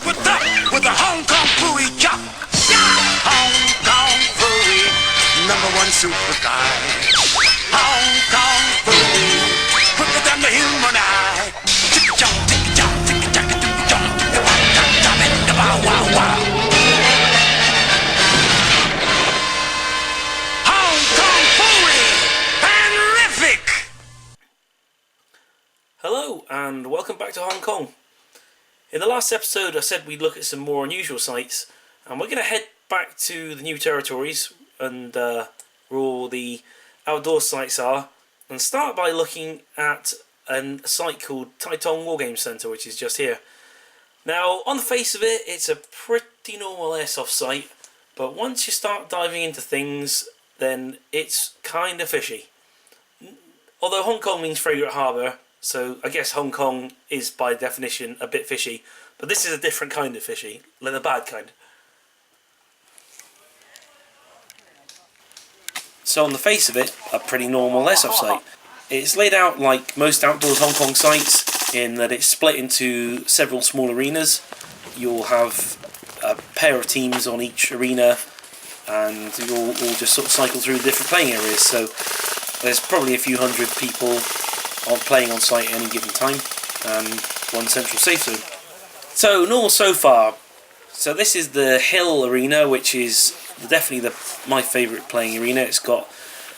What's up with the Hong Kong Furey chop? Hong Kong Furey, #1 super guy. Hong Kong Furey, quicker than the human eye. Tick-a-chomp, tick-a-chomp, tick-a-chomp, tick-a-chomp, tick-a-chomp, tick-a-wow, wow, wow. Hong Kong Furey, terrific! Hello and welcome back to Hong Kong. In the last episode I said we'd look at some more unusual sites, and we're going to head back to the new territories and where all the outdoor sites are, and start by looking at a site called Tai Tong Wargame Centre, which is just here. Now, on the face of it, it's a pretty normal airsoft site, but once you start diving into things, then it's kind of fishy. Although Hong Kong means favourite harbour, so I guess Hong Kong is by definition a bit fishy, but this is a different kind of fishy, like the bad kind. So on the face of it, a pretty normal airsoft site. It's laid out like most outdoors Hong Kong sites in that it's split into several small arenas. You'll have a pair of teams on each arena, and you'll all just sort of cycle through different playing areas. So there's probably a few hundred people playing on site at any given time, and one central safe zone. So normal so far. So this is the Hill Arena, which is definitely my favourite playing arena. It's got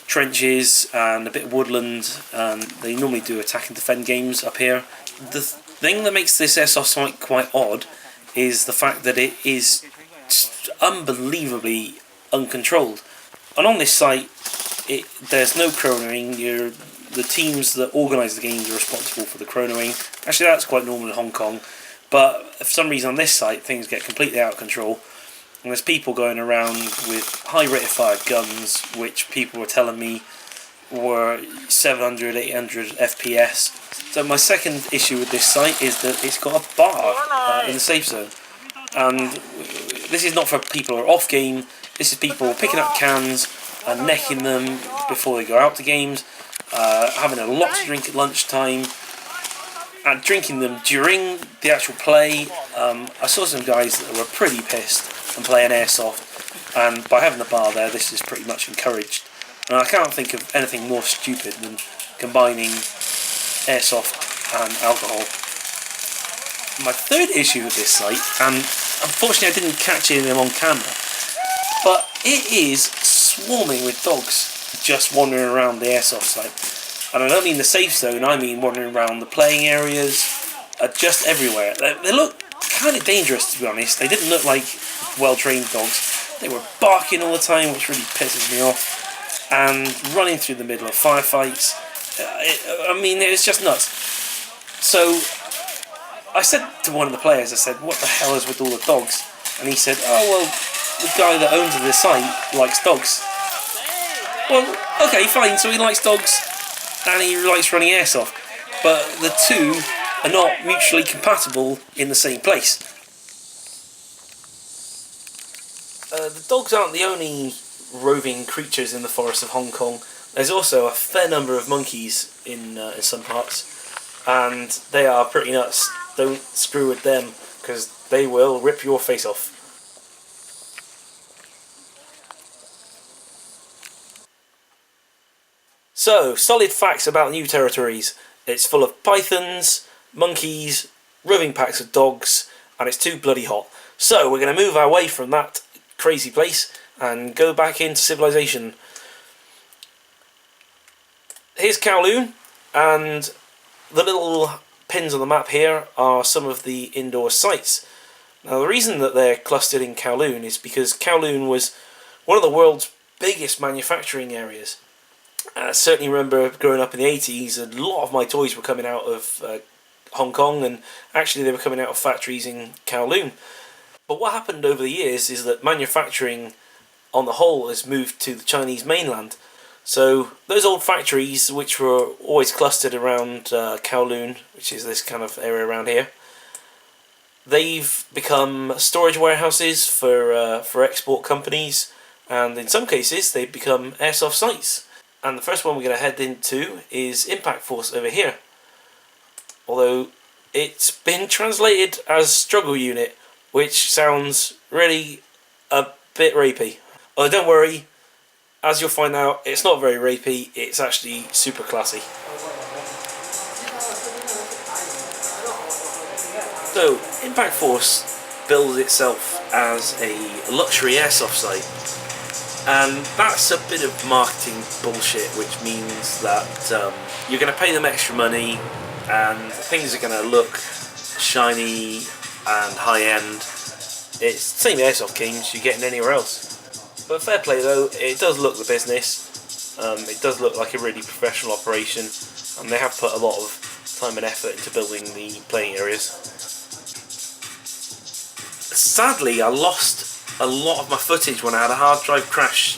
trenches and a bit of woodland, and they normally do attack and defend games up here. The thing that makes this airsoft site quite odd is the fact that it is just unbelievably uncontrolled. And on this site, there's no chronoing. The teams that organise the games are responsible for the chronoing. Actually, that's quite normal in Hong Kong, but for some reason on this site things get completely out of control, and there's people going around with high rate of fire guns, which people were telling me were 700, 800 FPS. So my second issue with this site is that it's got a bar in the safe zone, and this is not for people who are off game. This is people picking up cans and necking them before they go out to games, having a lot to drink at lunchtime, and drinking them during the actual play. I saw some guys that were pretty pissed and playing airsoft, and by having the bar there, this is pretty much encouraged. And I can't think of anything more stupid than combining airsoft and alcohol. My third issue with this site, and unfortunately I didn't catch any of them on camera, but it is swarming with dogs just wandering around the airsoft site. And I don't mean the safe zone, I mean wandering around the playing areas, just everywhere. They look kind of dangerous, to be honest. They didn't look like well-trained dogs. They were barking all the time, which really pisses me off, and running through the middle of firefights. It was just nuts. So I said to one of the players, I said, what the hell is with all the dogs? And he said, oh well, the guy that owns the site likes dogs. Well, okay, fine, so he likes dogs and he likes running airsoft, but the two are not mutually compatible in the same place. The dogs aren't the only roving creatures in the forests of Hong Kong. There's also a fair number of monkeys in some parts, and they are pretty nuts. Don't screw with them, because they will rip your face off. So, solid facts about new territories. It's full of pythons, monkeys, roving packs of dogs, and it's too bloody hot. So, we're going to move away from that crazy place and go back into civilization. Here's Kowloon, and the little pins on the map here are some of the indoor sites. Now, the reason that they're clustered in Kowloon is because Kowloon was one of the world's biggest manufacturing areas. I certainly remember growing up in the 80s, a lot of my toys were coming out of Hong Kong, and actually they were coming out of factories in Kowloon. But what happened over the years is that manufacturing on the whole has moved to the Chinese mainland. So those old factories, which were always clustered around Kowloon, which is this kind of area around here, they've become storage warehouses for export companies, and in some cases they've become airsoft sites. And the first one we're going to head into is Impact Force over here. Although it's been translated as Struggle Unit, which sounds really a bit rapey. Oh, don't worry, as you'll find out, it's not very rapey, it's actually super classy. So, Impact Force bills itself as a luxury airsoft site, and that's a bit of marketing bullshit, which means that you're going to pay them extra money and things are going to look shiny and high-end. It's the same airsoft games you're getting anywhere else. But fair play though, it does look the business, it does look like a really professional operation, and they have put a lot of time and effort into building the playing areas. Sadly, I lost a lot of my footage when I had a hard drive crash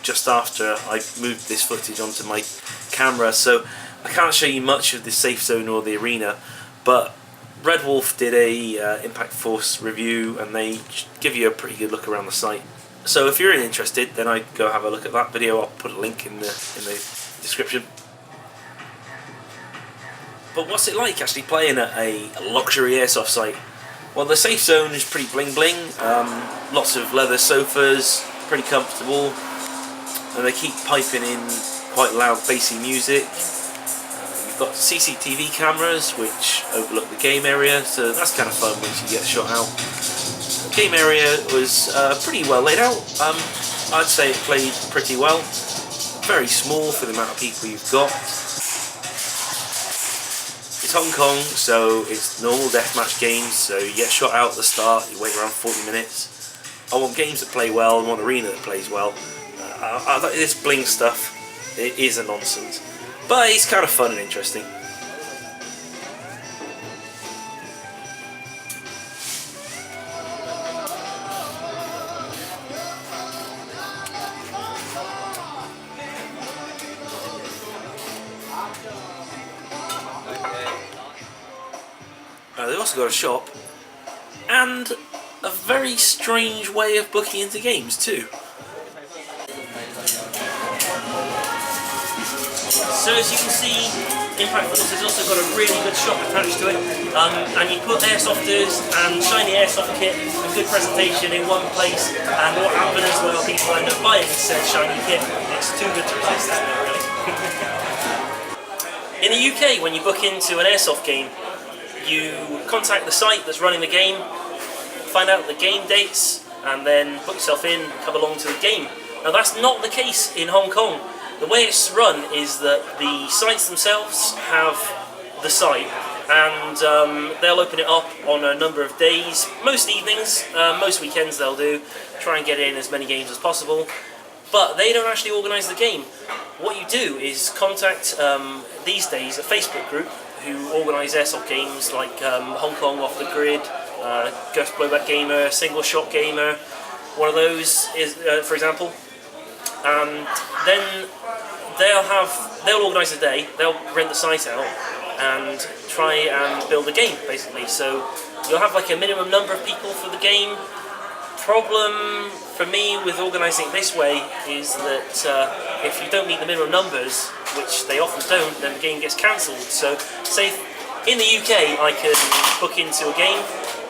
just after I moved this footage onto my camera, so I can't show you much of the safe zone or the arena, but Red Wolf did a Impact Force review and they give you a pretty good look around the site. So if you're really interested, then I'd go have a look at that video. I'll put a link in the description. But what's it like actually playing at a luxury airsoft site? Well, the safe zone is pretty bling bling, lots of leather sofas, pretty comfortable, and they keep piping in quite loud bassy music. You've got CCTV cameras which overlook the game area, so that's kind of fun once you get shot out. The game area was pretty well laid out. I'd say it played pretty well, very small for the amount of people you've got. It's Hong Kong, so it's normal deathmatch games, so you get shot out at the start, you wait around 40 minutes. I want games that play well, I want an arena that plays well. I like this bling stuff, it is a nonsense, but it's kind of fun and interesting. They've also got a shop and a very strange way of booking into games too. So as you can see, Impact Force has also got a really good shop attached to it, and you put airsofters and shiny airsoft kit and good presentation in one place, and what happens as well, people end up buying said shiny kit. It's too good to resist, isn't it, really? In the UK, when you book into an airsoft game, you contact the site that's running the game, find out the game dates, and then book yourself in, come along to the game. Now that's not the case in Hong Kong. The way it's run is that the sites themselves have the site, and they'll open it up on a number of days, most evenings, most weekends they'll do, try and get in as many games as possible, but they don't actually organise the game. What you do is contact, these days, a Facebook group who organise airsoft games like Hong Kong Off the Grid, Ghost Blowback Gamer, Single Shot Gamer, one of those is, for example. And then they'll organise a day, they'll rent the site out and try and build a game basically. So you'll have like a minimum number of people for the game. Problem for me with organising it this way is that if you don't meet the minimum numbers, which they often don't, then the game gets cancelled. So say in the UK I can book into a game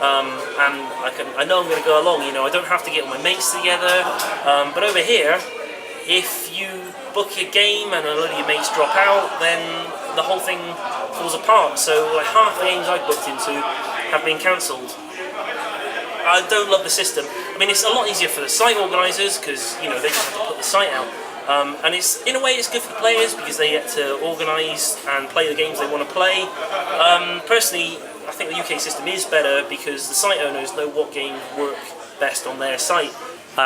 and I know I'm going to go along, you know, I don't have to get my mates together, but over here, if you book a game and a lot of your mates drop out, then the whole thing falls apart. So like half the games I've booked into have been cancelled. I don't love the system. I mean, it's a lot easier for the site organisers because, you know, they just have to put the site out. And it's, in a way, it's good for the players because they get to organise and play the games they want to play. Personally, I think the UK system is better because the site owners know what games work best on their site.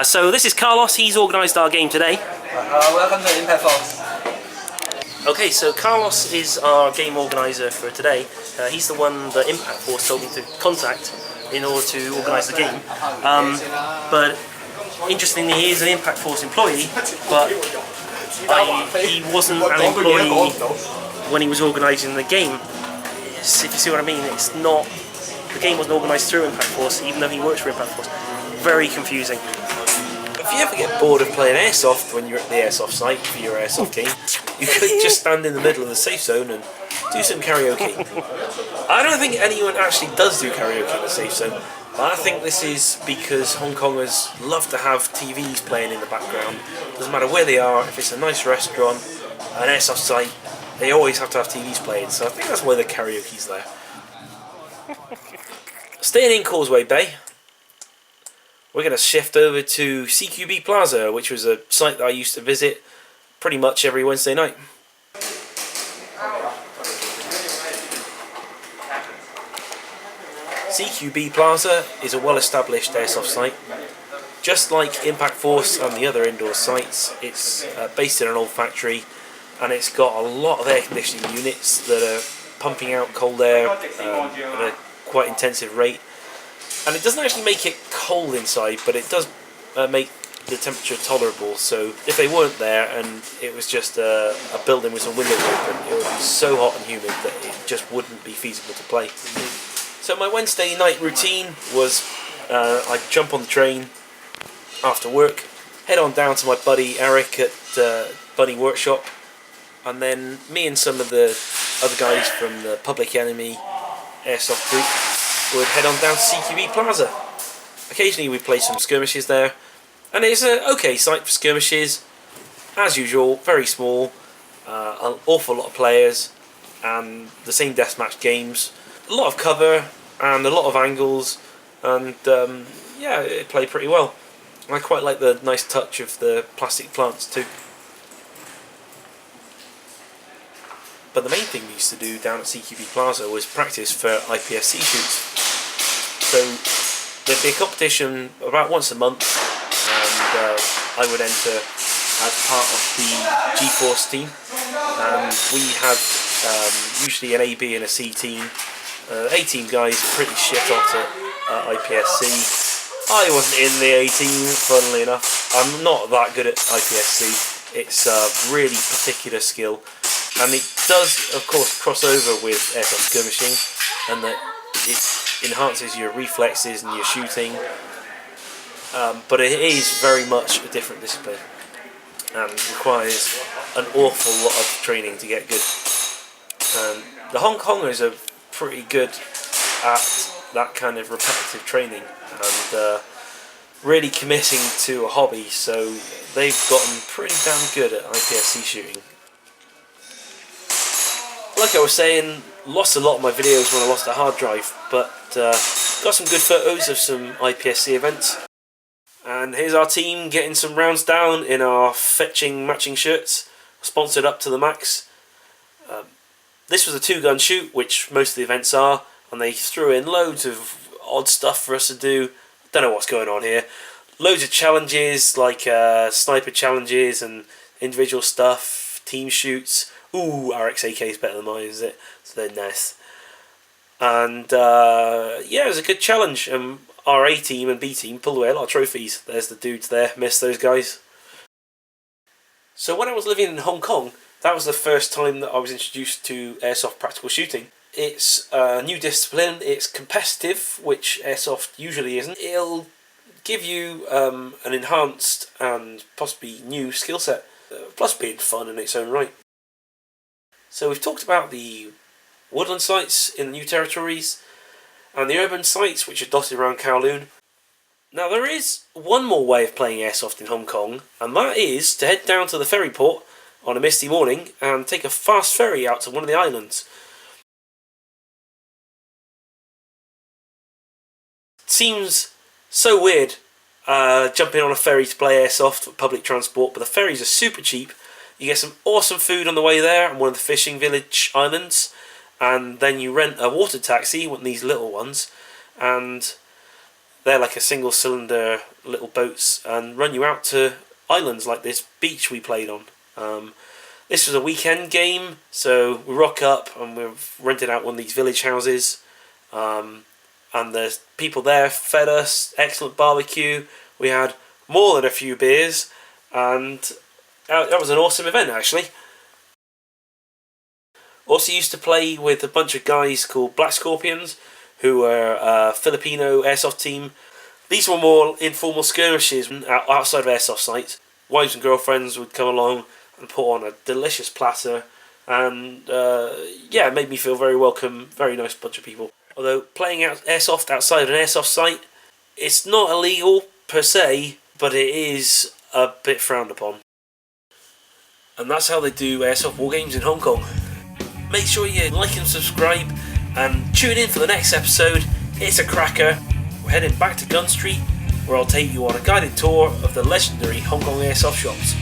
So this is Carlos, he's organised our game today. Welcome to Impact Force. Okay, so Carlos is our game organiser for today. He's the one that Impact Force told me to contact in order to organise the game. But interestingly, he is an Impact Force employee, but he wasn't an employee when he was organising the game. If you see what I mean, it's not, the game wasn't organised through Impact Force, even though he works for Impact Force. Very confusing. If you ever get bored of playing Airsoft when you're at the Airsoft site for your Airsoft game, you could just stand in the middle of the safe zone and do some karaoke. I don't think anyone actually does do karaoke in the safe zone. But I think this is because Hong Kongers love to have TVs playing in the background. Doesn't matter where they are, if it's a nice restaurant, an airsoft site, they always have to have TVs playing. So I think that's why the karaoke's there. Staying in Causeway Bay, we're going to shift over to CQB Plaza, which was a site that I used to visit pretty much every Wednesday night. CQB Plaza is a well-established airsoft site. Just like Impact Force and the other indoor sites, it's based in an old factory, and it's got a lot of air conditioning units that are pumping out cold air at a quite intensive rate. And it doesn't actually make it cold inside, but it does make the temperature tolerable. So if they weren't there and it was just a building with some windows open, it would be so hot and humid that it just wouldn't be feasible to play. So my Wednesday night routine was I'd jump on the train after work, head on down to my buddy Eric at Bunny Workshop, and then me and some of the other guys from the Public Enemy Airsoft group would head on down to CQB Plaza. Occasionally we play some skirmishes there, and it's an okay site for skirmishes. As usual, very small, an awful lot of players, and the same deathmatch games. A lot of cover and a lot of angles, and yeah, it played pretty well. I quite like the nice touch of the plastic plants too. But the main thing we used to do down at CQB Plaza was practice for IPSC shoots. So there'd be a competition about once a month, and I would enter as part of the G-Force team. And we had usually an A, B and a C team. A team guys pretty shit hot at IPSC. I wasn't in the A team, funnily enough. I'm not that good at IPSC. It's a really particular skill, and it does of course cross over with airsoft skirmishing, and that it enhances your reflexes and your shooting, but it is very much a different discipline and requires an awful lot of training to get good. The Hong Kongers are pretty good at that kind of repetitive training and really committing to a hobby, so they've gotten pretty damn good at IPSC shooting. Like I was saying, lost a lot of my videos when I lost a hard drive, but got some good photos of some IPSC events. And here's our team getting some rounds down in our fetching matching shirts, sponsored up to the max. This was a 2-gun shoot, which most of the events are, and they threw in loads of odd stuff for us to do. Don't know what's going on here. Loads of challenges, like sniper challenges and individual stuff, team shoots. Ooh, our XAK is better than mine, is it? So they're nice. And yeah, it was a good challenge. Our A team and B team pulled away a lot of trophies. There's the dudes there, miss those guys. So when I was living in Hong Kong, that was the first time that I was introduced to airsoft practical shooting. It's a new discipline, it's competitive, which airsoft usually isn't. It'll give you an enhanced and possibly new skill set, plus being fun in its own right. So we've talked about the woodland sites in the new territories and the urban sites which are dotted around Kowloon. Now there is one more way of playing airsoft in Hong Kong, and that is to head down to the ferry port on a misty morning and take a fast ferry out to one of the islands. It seems so weird jumping on a ferry to play airsoft for public transport, but the ferries are super cheap. You get some awesome food on the way there on one of the fishing village islands, and then you rent a water taxi, one of these little ones, and they're like a single cylinder little boats, and run you out to islands like this beach we played on. This was a weekend game, so we rock up and we've rented out one of these village houses, and there's people there fed us excellent barbecue. We had more than a few beers, and that was an awesome event actually. Also used to play with a bunch of guys called Black Scorpions, who were a Filipino airsoft team. These were more informal skirmishes outside of airsoft sites. Wives and girlfriends would come along and put on a delicious platter, and yeah, it made me feel very welcome. Very nice bunch of people. Although playing airsoft outside an airsoft site, it's not illegal per se, but it is a bit frowned upon. And that's how they do airsoft war games in Hong Kong. Make sure you like and subscribe, and tune in for the next episode. It's a cracker. We're heading back to Gun Street, where I'll take you on a guided tour of the legendary Hong Kong airsoft shops.